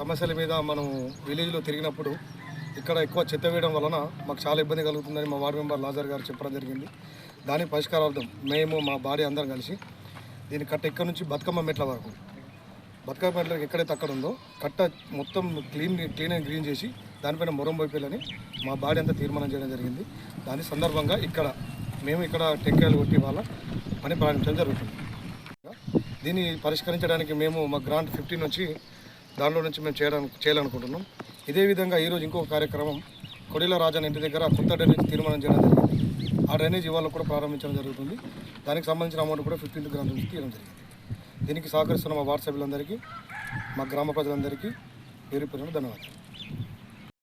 సమస్యల మీద మనం విలేజ్లో తిరిగినప్పుడు ఇక్కడ ఎక్కువ చెత్త వేయడం వలన మాకు చాలా ఇబ్బంది కలుగుతుందని మా వార్డు మెంబర్ లాజర్ గారు చెప్పడం జరిగింది. దాని పరిష్కారార్థం మేము మా బాడీ అందరం కలిసి దీని కట్ట ఇక్కడ నుంచి బతుకమ్మ మెట్ల వరకు, బతుకమ్మ మెట్లకి ఎక్కడైతే అక్కడ ఉందో కట్ట మొత్తం క్లీన్ అండ్ గ్రీన్ చేసి దానిపైన మొరం పోయిపోయాలని మా బాడీ అంతా తీర్మానం చేయడం జరిగింది. దాని సందర్భంగా మేము ఇక్కడ టెంకాయలు కొట్టి వాళ్ళ పని ప్రారంభించడం జరుగుతుంది. దీన్ని పరిష్కరించడానికి మేము మా గ్రాంట్ 15 నుంచి దానిలో నుంచి మేము చేయాలనుకుంటున్నాం. ఇదే విధంగా ఈరోజు ఇంకొక కార్యక్రమం కొడిల రాజన్ ఇంటి దగ్గర కొత్త డ్రైనేజ్ తీర్మానం చేయడం జరిగింది. ఆ డ్రైనేజ్ ఇవాళ కూడా ప్రారంభించడం జరుగుతుంది. దానికి సంబంధించిన అమౌంట్ కూడా 15th గ్రాంట్ నుంచి తీయడం జరిగింది. దీనికి సహకరిస్తున్న మా వార్డు సభ్యులందరికీ, మా గ్రామ ప్రజలందరికీ పేరు పేరున ధన్యవాదాలు.